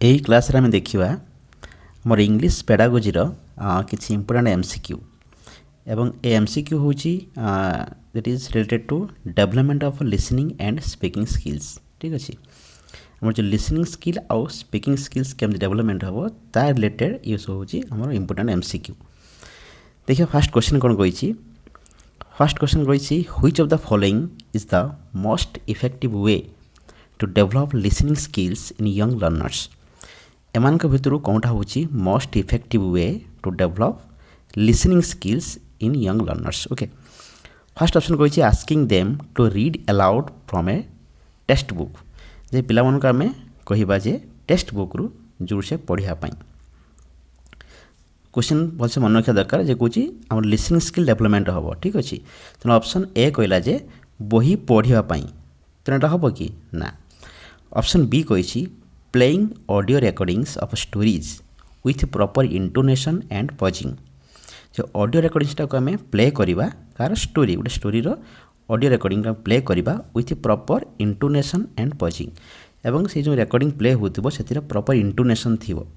यही क्लास रे आम देखा मोर इंग्लिश पेडागोजीर किसी इंपोर्टेंट एमसीक्यू एवं ए एमसीक्यू हूँ that is related to development of listening and speaking skills. ठीक अच्छे आम जो लिसनिंग स्किल आउ स्पीकिंग स्किल्स केमती डेवलपमेंट हम ता रिलेटेड ये सब हूँ आम इंपोर्टेंट एमसीक्यू। देखिए फास्ट क्वेश्चन कौन कही फास्ट क्वेश्चन कही which of the following is the most effective way to develop listening skills in young learners. एमान भितर कौनटा हूँ most effective way to develop listening skills in young learners. Okay first option कही asking them to read aloud from a textbook जे पिला मानक आमे कहिबा जे text book रु जोर से पढ़िया पाई। क्वेश्चन भलसे मन रखा दरकार जे कौची आम लिसनिंग स्किल डेवलपमेंट हम। ठीक अच्छे तेना ऑप्शन ए कहला जे बही पढ़िया पाई तेनाटा हम कि ना। ऑप्शन बी कही playing audio recordings of stories with proper intonation and pausing जो ऑडियो रिकॉर्डिंग्सटा को आम प्ले करवा कार स्टोरी गोटे स्टोरीर ऑडियो रिकॉर्डिंग प्ले करवा with proper intonation and pausing एवं से जो रिकॉर्डिंग प्ले होतिबो सेतिर प्रॉपर इंटोनेशन थिबो।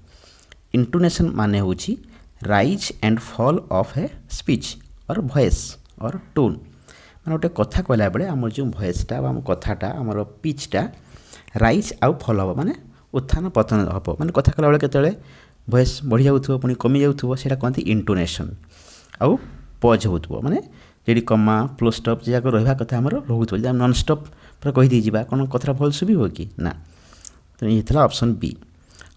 इंटोनेशन माने होची rise and fall of a speech और वॉइस और टोन माने गोटे कथा कहला बेले आम जो वॉइसटा आम कथाटा आमर पिचटा राइज आउ फॉल हम माने उत्थान पतन हम माने कथा कला बेले केतले वॉइस बढ़ी जाउथबो पुनी कमी जाउथबो सेटा कहते इंटोनेशन आउ पज होथबो माने जेडी कमा फ्लो स्टॉप जाक रहा कथा आमर रोथबो जे नॉन स्टॉप पूरा कहि दी जिबा कोन कथा भल सुबिबो कि ना। तो ये था ऑप्शन बी।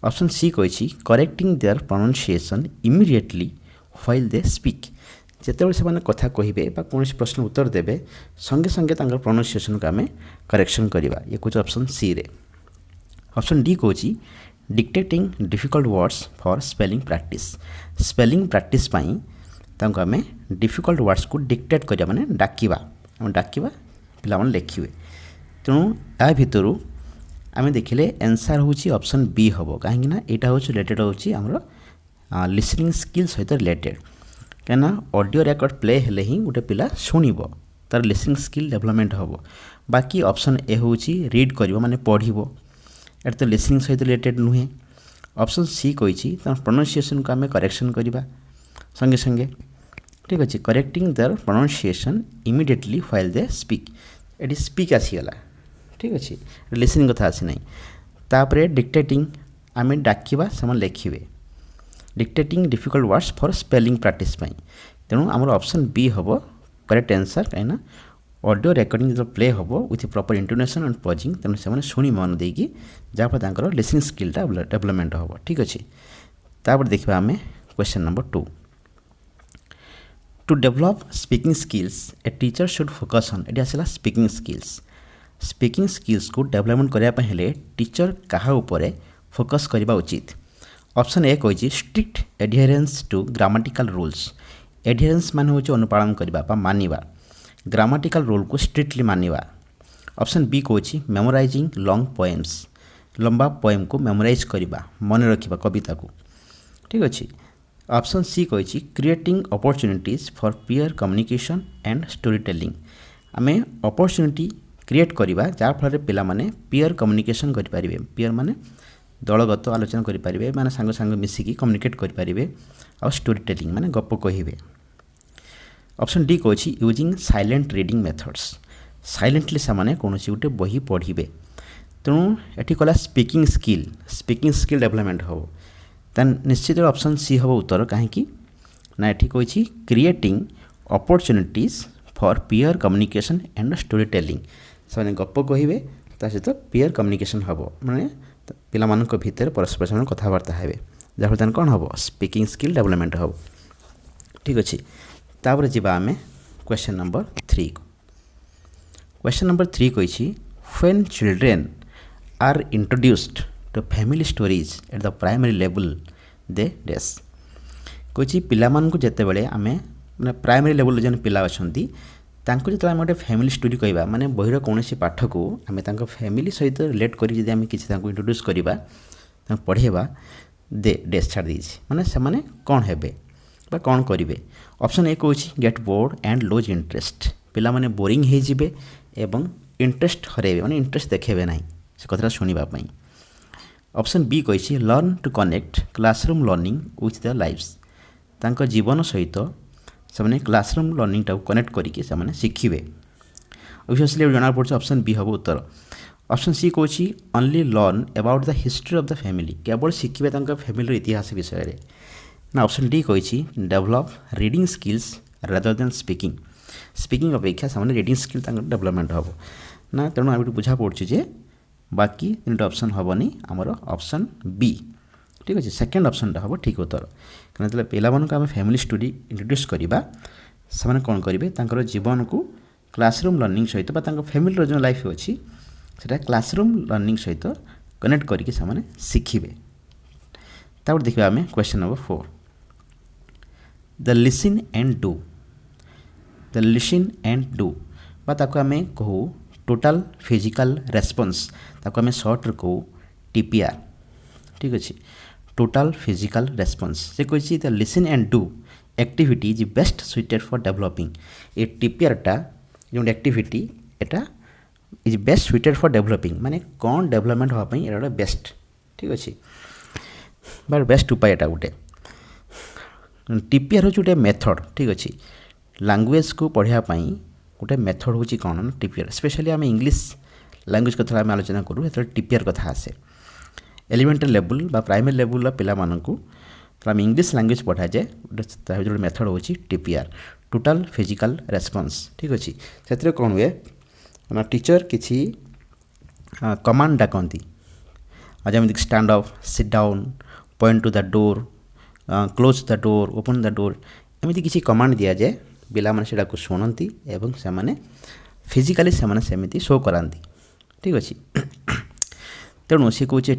ऑप्शन सी कही correcting their pronunciation immediately while they speak जिते से कथा कहे कौन प्रश्न उत्तर देवे संगे संगे प्रोनाउंसिएशन को आम करेक्शन करवा ये कौन ऑप्शन सी रे। ऑप्शन डी कौची dictating difficult words for spelling practice spelling practice पाई तांको आम डिफिकल्ट वर्ड्स को डिक्टेट करिया माने डाकिबा आम डाकिबा पिला माने लेखिबे। तेणु या भितर आम देखिले आंसर हूँ ऑप्शन बी हम कहीं यहाँ हूँ रिलेटेड होमर लिसनिंग स्किल सहित रिलेटेड कहीं ऑडियो रिकॉर्ड प्ले हेले ही गोटे पिला शुणव तार लिसनिंग स्किल डेवलपमेंट हम। बाकी ऑप्शन ए हूँ रीड कर माने पढ़ो एट तो लिसनिंग सहित रिलेटेड नुहे। ऑप्शन सी कही प्रोनाउंसिएशन को आम करेक्शन करवा संगे संगे। ठीक अच्छे correcting their pronunciation immediately while they speak ये स्पीक आसीगला। ठीक अच्छे लिसनिंग कथा आसी ना तापर डिक्टेटिंग आम डाकिबा से लेखिबे dictating difficult words for spelling practice तेणु आमर ऑप्शन बी हम करेक्ट आंसर कहीं ऑडियो रिकॉर्डिंग जो प्ले हम with proper intonation and pausing तेणु से शुणी मन देकी जहाँफल लिसनिंग स्किलटा डेवलपमेंट हम। ठीक अच्छे तापर देखा आम question number 2 to develop speaking skills a teacher should focus on ये आसला स्पीकिंग स्किल्स। स्पीकिंग स्किल्स को डेवलपमेंट करने हेले टीचर कहा उपरे फोकस करने उचित। ऑप्शन ए कही strict adherence to grammatical rules adherence मान हूँ अनुपालन करने मानिबा ग्रामाटिकल रूल को स्ट्रिक्टली मानिबा। ऑप्शन बी कही मेमोराइजिंग लॉन्ग पोएम्स लंबा पोएम को मेमोराइज करवा मन रखा कविता को। ठीक अच्छे ऑप्शन सी कही creating opportunities for peer communication and story telling आम अपॉर्चुनिटी क्रिएट करवा जहाँफल पिला माने पीयर कम्युनिकेशन करें पीयर माने दलगत आलोचना करें माने सांग सांग मिसिकी कम्युनिकेट करें आ स्टोरी टेलिंग माने गप कहे। ऑप्शन डी कही using silent reading methods silently से कौन गोटे बही पढ़े तेणु ये कला स्पीकिंग स्किल डेवलपमेंट हम तेन निश्चित ऑप्शन सी हम उत्तर कहीं ना ये कही creating opportunities for peer communication and story telling से गप कहे सहित पीयर कम्युनिकेशन हम माने पिला मानक भितर परस्पर से कथबार्ता हे जहाँफल कौन हम स्पीकिंग स्किल डेवलपमेंट हम। ठीक अच्छे तापर जीवा आम क्वेश्चन नंबर 3 को। क्वेश्चन नंबर 3 कही when children are introduced to family stories at the primary level they dash कही पिला मानक जिते बड़े आम मैंने प्राइमरी लेवल जो पिला अच्छा जो आम गोटे फैमिली स्टोरी कहवा माने बहीर कौन पाठ को आम फैमिली सहित रिलेट कर किसी इंट्रोड्यूस करवा पढ़ेवा दे डेस छाड़ देछि माने से माने कौन हेबे बा कौन करेंगे। ऑप्शन ए कौच get bored and lose interest पिला माने बोरिंग हो जिबे एवं इंटरेस्ट हरेबे माने इंटरेस्ट देखेबे ना से कथा शुणापी। ऑप्शन बी कही learn to connect classroom learning with the lives तांको जीवन सहित से क्लासरूम लर्निंग टाक कनेक्ट करके से शिखिबे ऑब्वियसली जना पड़े ऑप्शन बी हम उत्तर ऑप्शन सी कौची only learn about the history of the family केवल शिखिबे फैमिली इतिहास विषय में ना ऑप्शन डी कही develop reading skills rather than speaking अपेक्षा से रीडिंग स्किल डेवलपमेंट हम ना तेणु आम बुझा पड़े जे बाकी तीनटा ऑप्शन हेनी आमर ऑप्शन बी ठीक अच्छे सेकेंड ऑप्शन हम ठीक उत्तर कहना पे आम फैमिली स्टोरी इंट्रोड्यूस करवा से कौन करेंगे जीवन को क्लासरूम लर्निंग सहित फैमिली जो लाइफ अच्छी से क्लासरूम लर्निंग सहित कनेक्ट करके शिखिबे देखा आम question number 4 the listen and do the listen and do ताको आम कहू टोटल फिजिकल रेस्पॉन्स ताको आम सर्ट कहू टीपीआर ठीक अच्छे टोटल फिजिकल रेस्पॉन्स से कही the listen and do activity is best suited for developing ये टीपीआरटा जो activity Etah is best suited for developing माने कौन डेवलपमेंट होगापी ये बेस्ट ठीक अच्छे बट बेस्ट उपाय एटा गोटे टीपीआर हूँ गोटे मेथड ठीक अच्छे लैंग्वेज को पढ़ाई गोटे मेथड हूँ कौन ना टीपीआर स्पेशली आम इंग्लीश लैंग्वेज कथा आम आलोचना करूँ जो टीपीआर कथा आसे एलिमेंटरी लेवल बा प्राइमरी लेवल पिला मानकु आम इंग्लीश लैंग्वेज पढ़ा जाए गोटे मेथड हूँ टीपीआर टोटल फिजिकल रेस्पॉन्स ठीक अच्छे से कौन हुए ना टीचर किसी कमांड डाकती जमीक stand up sit down point to the door close the door open the door एमती किसी कमांड दि जाए पिला माने शुणती एवं से फिजिकाली सेमती शो कराती ठीक अच्छे तेणु सी कौच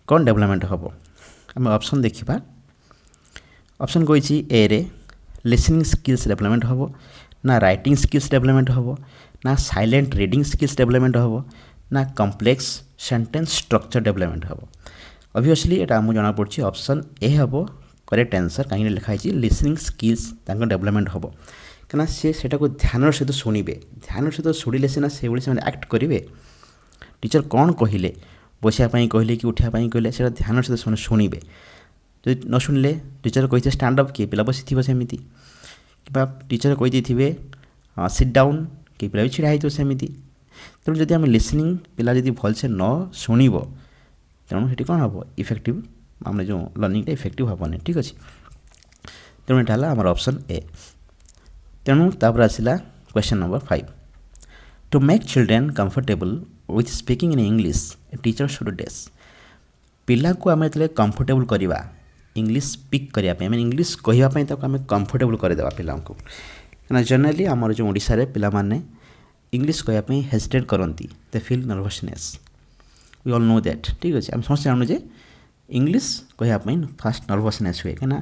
कौन डेवलपमेंट हम आम ऑप्शन देखा ऑप्शन कही ए रे लिसनिंग स्किल्स डेवलपमेंट हम ना राइटिंग स्किल्स डेवलपमेंट हम ना साइलेंट रीडिंग स्किल्स डेवलपमेंट हम ना कॉम्प्लेक्स सेंटेंस स्ट्रक्चर डेवलपमेंट हम ऑब्वियसली एटा आमको जना पड़ी ऑप्शन ए हम करेक्ट आंसर कहीं लिखाई लिसनिंग स्किल्स डेवलपमेंट हम कहीं से ध्यान सहित शुणवे ध्यान सहित शुणिले सीना से एक्ट करेंगे टीचर कौन कहले बसापी कहले कि उठापी कहले से ध्यान सहित से शुणवे जो न शुणिले टीचर कही स्टैंड अप किए पिला बसी सेमती कि टीचर कही सिट डाउन कि पिला भी छिड़ा हो सेमती तेणु जदि आम लिसनिंग पिला जदि भलसे न शुणव तेणु से कौन हम इफेक्टिव आम जो लर्निंग इफेक्टिव हेनी ठीक अच्छे तेणु यहाँ आम ऑप्शन ए तेणु तापर आसला question number 5 to make children comfortable with speaking in English teacher should dash पिला को आम जो कंफर्टेबल करवा इंग्लिश स्पीक करने मैं इंग्लिश कहवाई आम कंफर्टेबल करदे पिला को जनरली आमर जो ओडिशा रे पिला माने इंग्लिश कहवाई हेजिटेट करती they feel nervousness we all know that ठीक अच्छे आम समस्त जानू जे इंग्लिश कहवाई फास्ट नर्वसनेस हुए कहीं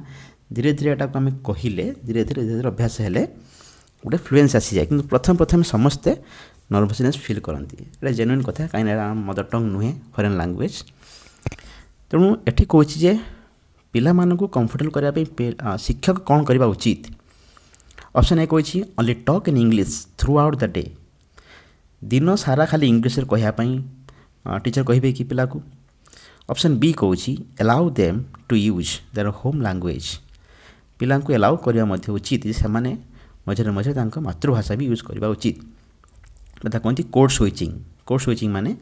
धीरे धीरे एटा आम कहले धीरे धीरे धीरे अभ्यास हेले गोटे फ्लुएंस आसी जाए कि प्रथम प्रथम समस्ते नर्वसनेस फील करती ये जेन्युइन कथा कहीं मदर टंग नुहे फरेन लैंग्वेज तेणु ये कौच जे पिला मानकु कंफर्टेबल करने शिक्षक कौन करवा उचित ऑप्शन ए कही only talk in English through out the day दिन सारा खाली इंग्लिश कहवाई टीचर कहे कि पिला को ऑप्शन बी कौची allow them to use their home language पिला को एलाउ करवा उचित से मझे मझे मातृभाषा भी यूज करवा उचित बता कहती कोड स्विचिंग माने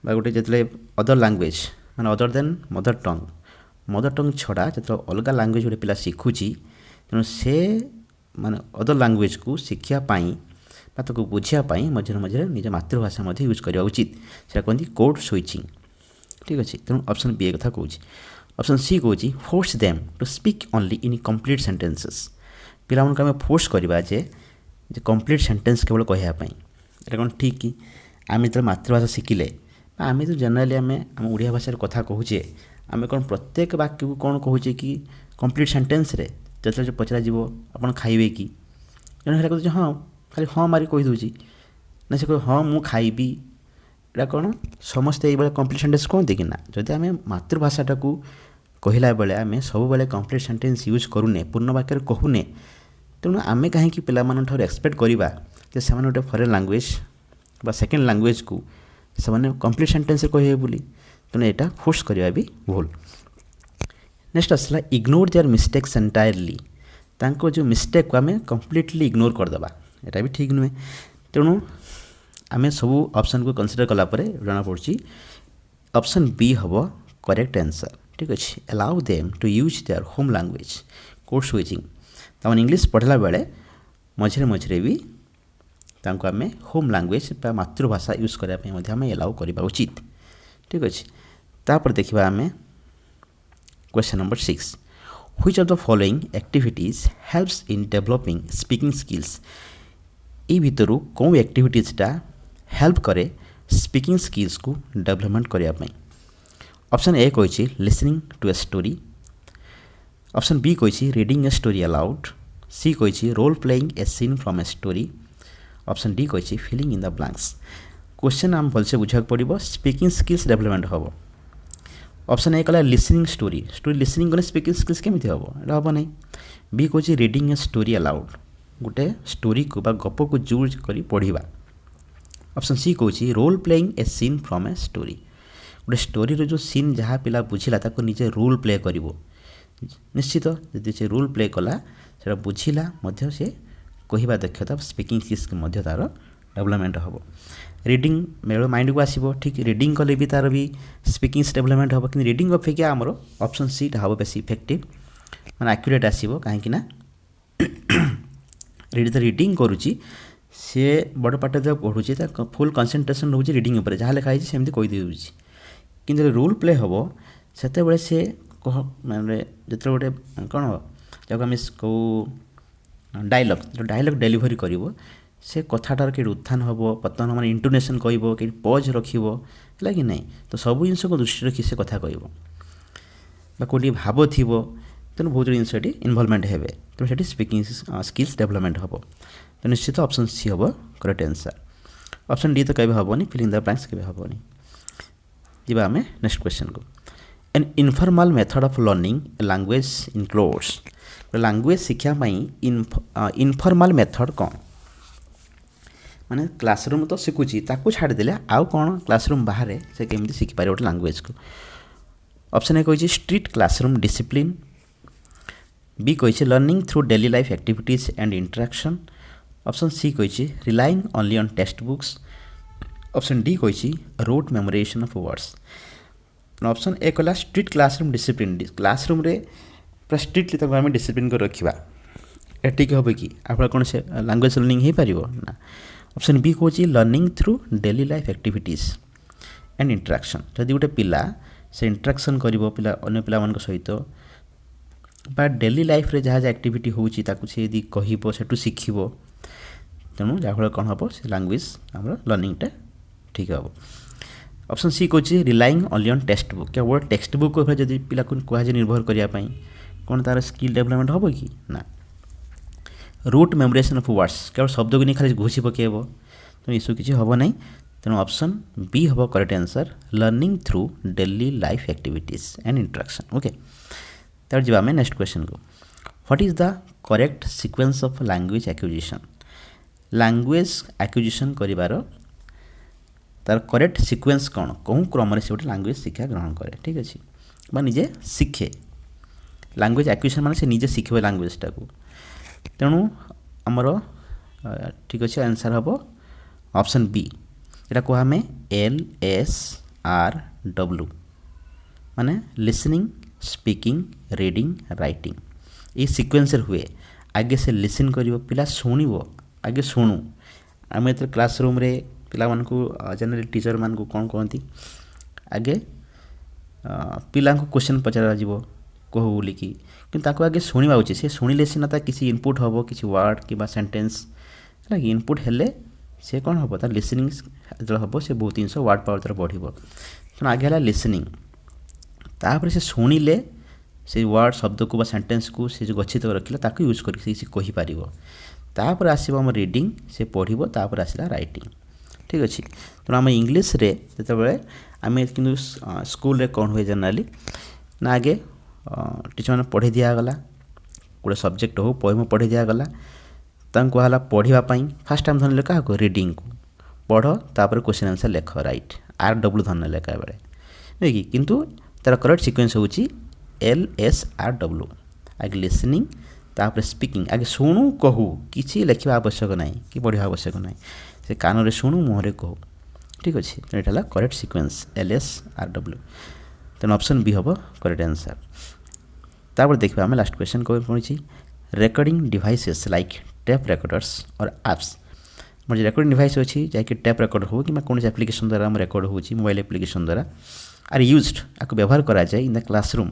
गोटे जो अदर लैंग्वेज माने अदर देन मदर टंग छड़ा जो अलग लैंग्वेज गोटे पिला शिखुची तेणु से माने अदर लैंग्वेज को शिखापी बुझापी मझे मझे निज मातृभाषा यूज करवा उचित से कहती कोड स्विचिंग ठीक अच्छे तेणु ऑप्शन बी कथा कौच ऑप्शन सी कौच force them to speak only in complete sentences पिला आम फोर्स करवा जे कंप्लीट सेंटेंस केवल कहवाई ये कौन ठीक कि आम जो मातृभाषा शिखिले आम तो जनरली आम ओडिया भाषा कथा कहूचे आम कौन प्रत्येक वाक्य को कौन कहूचे कि कंप्लीट सेंटेंस रे जो पचरा जीव आप खाइबे कि जन कहते हाँ खाली हाँ मारी कहीदे ना से कह हाँ मु खाइबी एटा कौन समस्ते ये कंप्लीट सेंटेंस कहते कि ना जदि आम मातृभाषाटा को कहला बेले आम सब बेले कंप्लीट सेंटेंस यूज करूने पूर्ण वाक्य कहूने तेणु आम कहीं पिला एक्सपेक्ट करवा जे से गोटे फरेन लैंग्वेज बा सेकेंड लैंग्वेज को से कंप्लीट सेंटेंस कहे बोली तेणु यहाँ फोर्स करवा भी भूल। नेक्स्ट आसला इग्नोर देयर मिस्टेक्स एंटायरली, तांको जो मिस्टेक को आम कम्प्लीटली इग्नोर करदेबा, यहाँ भी ठीक नुहे। तेणु आम सब ऑप्शन को कंसीडर कलापर जना पड़ी ऑप्शन बी हम करेक्ट आंसर। ठीक अच्छे, allow them to use their home language, code switching तमाम इंग्लिश पढ़ला बेले मझे मझे भी तांको आम होम लैंग्वेज मातृभाषा यूज करने आम एलाउ करवा उचित। ठीक अच्छे, तापर देखा आम question number 6, which of the following activities helps in developing speaking skills, ये भितर कौन एक्टिविटीजटा हेल्प करे स्पीकिंग स्किल्स को डेवलपमेंट करने। ऑप्शन ए कही listening to a story, option B कही reading a story aloud, C कही role playing a scene from a story, option D कही filling in the blanks. Question आम भलसे बुझा पड़ो स्पीकिंग स्किल्स डेवलपमेंट हम। ऑप्शन ए कला लिसनिंग स्टोरी, स्टोरी लिसनिंग कले स्पीकिंग स्किल्स केमी हम, यहाँ हम नहीं। बी कही रीडिंग ए स्टोरी अलाउड, गोटे स्टोरी को गप को जूज कर पढ़ा। ऑप्शन सी कही role playing a scene from a story, गोटे स्टोरी जो सीन जहाँ पिला बुझिला ताको निजे रोल प्ले कर निश्चित जदि से रोल प्ले कला से बुझिला से कहवा दक्षता स्पीकिंग स्किल्स तार डेवलपमेंट हम। रीडिंग मेरे माइंड को आसो, ठीक रीडिंग कले भी तार भी स्पीकिंग डेवलपमेंट हम, कि रीडिंग अपेक्षा आमर ऑप्शन सी हम बेस इफेक्टिव मैंने एक्यूरेट आसो, कहीं रीडिंग करुच्ची सी बड़ पाठ जो पढ़ुची फुल कंसंट्रेशन रोचे रीडिंग उपर, जहाँ लिखाई सेमती कहीदे कि रोल प्ले हम से सी कह मैंने जो गोटे कौन जब आम कौ डायलॉग जो डायलॉग डेलीवरी कर से कथाटार कि उत्थान हम पतन मैंने इंटोनेशन कह कि पज रखा कि नहीं, तो सब जिन को दृष्टि रखी से कथा कह कौटी भाव थी तेणु बहुत जिन इनवल्वमेंट हे, तेणु से स्पीकिंग स्किल्स डेवलपमेंट हम। तो निश्चित ऑप्शन सी हम करेक्ट आंसर। ऑप्शन डी तो कभी हेनी, फिलिंग द ब्लैंक्स केवे हेनी। जी आम नेक्स्ट क्वेश्चन को, an informal method of learning language includes, language शिक्षापी इनफॉर्मल मेथड कौन, माने क्लासरूम तो शिखुची ताकू छाड़देले आउ कौन क्लासरूम बाहर से केमती शिखिपारे गोटे लैंग्वेज को। ऑप्शन ए कही स्ट्रिक्ट क्लासरूम डिसिप्लिन, बी कही learning through daily life activities and interaction, option C कही relying only on textbooks, option D कही rote memorisation of words. Option A कहला स्ट्रिक्ट क्लासरूम डिसिप्लिन, क्लासरूम रे पूरा strictly तक आम discipline कर रखा, एटिक हम कि आप कौन से लैंग्वेज लर्निंग हो पार ना। ऑप्शन बी कौन learning through daily life activities and interaction, जदि गोटे पिला से इंटरेक्शन कर पिला अन्य पिला सहित बा डेली लाइफ रे जहाँ एक्टिविटी होची ताकू से यदि कहब सेठू शिखब, तेणु जहाँफल कौन हम से लैंग्वेज आम लर्निंगटा ठीक हम। ऑप्शन सी कौन relying only on text book, क्या वर्ड टेक्स्ट बुक जब पिला कहुए निर्भर करने कौन तार स्किल डेवलपमेंट हम कि ना। रूट मेमोराइजेशन ऑफ वर्ड्स, केवल शब्द को नहीं खाली घोषी पकेब, तो ये किसी हम ना, तेणु ऑप्शन बी हम correct answer learning through daily life activities and interaction. Okay, तार जी आम नेक्स्ट क्वेश्चन को, what is the correct sequence of language acquisition, language acquisition करिवार तार करेक्ट सीक्वेंस कौन, कौन क्रम से गोटे लैंग्वेज शिक्षा ग्रहण करे, ठीक अच्छे निजे शिखे लैंग्वेज एक्विजिशन माने से निजे शिखे लैंग्वेजटा को। तेणु आमर ठीक अच्छे आंसर हम ऑप्शन बी, यहाँ कह आम LSRW माने लिसनिंग स्पीकिंग रीडिंग राइटिंग, ये सीक्वेंस हुए। आगे से लिसन कर पिला शुणव, आगे शुणु आम जो क्लासरूम रे पिला जनरली टीचर मान कौन कहती आगे पिला क्वेश्चन पचरा कह बोलिकी, कि आगे शुणा उचित, से शुणिले सीना किसी इनपुट हम किसी वर्ड कि सेंटेंस है कि इनपुट हेले से कौन हम तार लिसनिंग जो हम से बहुत जिन वर्ड पावर तार बढ़, तेणु आगे है लिसनिंग, तापर से शुणिले से वर्ड शब्द को सेंटेंस को से जो गच्छित रखिला ताकू यूज कर कहीपर, तापर आसो आम रीडिंग से पढ़ो, तापर आसला राइटिंग, ठीक अच्छे। तेणु आम इंग्लीश रे जिते आम कि स्कूल रे कौन हुए जनरली ना आगे टीचर मैंने पढ़े दिगला गोटे सब्जेक्ट हो पोएम पढ़े दिगला, कहला पढ़ापी फास्ट आम धरने क्या रीडिंग को पढ़, तापर क्वेश्चन आंसर लेख राइट RW धरने लेखा बेले ନୁହେଁ କି କିନ୍ତୁ ତାର କରେକ୍ଟ ସିକ୍वेନ୍ସ ହେଉଛି LSRW ଆगे लिसनिंग तापर स्पीकिंग आगे शुणु कहू किसी लिखा आवश्यक ना कि पढ़ा आवश्यक ना से कान में शुणु मुहर कहू ठीक अच्छे तो यहाँ करेक्ट सिक्वेन्स LSRW तेणु ऑप्शन बी हम करेक्ट आंसर तापर देखा आम लास्ट क्वेश्चन कौन पड़ी रेकर्डिंग डिवाइसेस लाइक टेप रेकर्डर्स और एप्स मोर रेकर्डिंग डिवाइस अच्छी जैक टेप रेकर्ड हो कि कौन एप्लिकेशन द्वारा रेकर्ड हो मोबाइल एप्लिकेशन द्वारा आर यूज्ड आपको व्यवहार कराए इन द क्लासरूम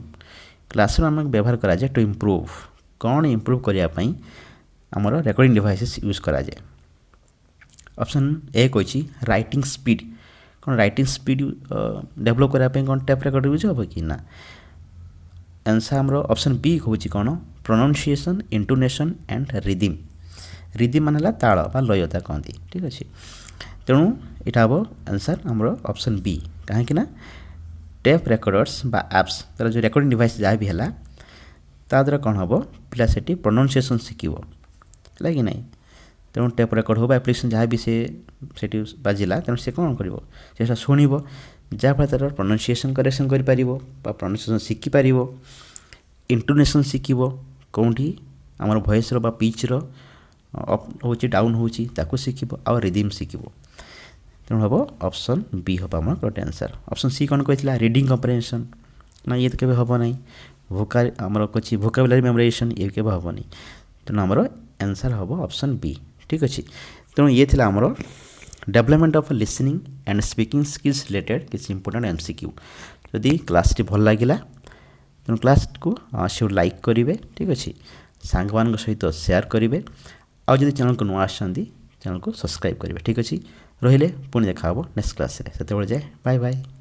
आम व्यवहार कराए टू इम्प्रूव कौन इम्प्रूव करने आमर रेकर्डिंग डिवाइसेस यूज कराए ऑप्शन ए कही राइटिंग स्पीड कौन राइटिंग स्पीड डेभलप करने कौन टेप रेकर्ड यूज हम कि ना आंसर आमर ऑप्शन बी हूँ कौन प्रोनाउंसिएशन इंटोनेशन एंड रिदिम मान ताल बा लयता कहती ठीक अच्छे तेणु यहाँ हम आंसर आमर ऑप्शन बी कहीं टेप रेकर्डर्स बा एप्स तार जो रेकर्डिंग डिवाइस जहाँ भी है ताद्वारा कौन हम पिला से प्रोनाउंसिएशन शिखब है कि नहीं तेणु टेप रेकर्ड हो एप्लिकेशन जहाँ भी से बाजिला तेणु से कौन कर शुणव जहाँफल तार प्रोनाउंसिएशन करेक्शन कर प्रोनाउंसिएशन शिखिपार इंटोनेशन शिखब कौटी आमर भॉइस रो पिच रो अप हो डाउन होता शिखब आ रिदिम शिखब तेणु हम ऑप्शन बी हम आम करेक्ट आंसर ऑप्शन सी कौन कहला रीडिंग कम्प्रिहेंशन ना ये तो केवे हम ना भोकाल आमर कही भोकाबुलारी मेमोराइजेशन ये केवे हम नहीं तेणु आमर आंसर हम ऑप्शन बी ठीक अच्छे तेणु ये थी आमर development of listening and speaking skills related किसी इंपोर्टेंट MCQ जदि क्लास टी भल लगिला तेणु क्लास को से लाइक करेंगे ठीक अच्छे सांग मान सहित शेयर करेंगे आउ जब चैनल को नुआ आसछंती चैनल को सब्सक्राइब करेंगे ठीक अच्छे रहिले पुणी देखा नेक्स्ट क्लास से जाए बाय बाय।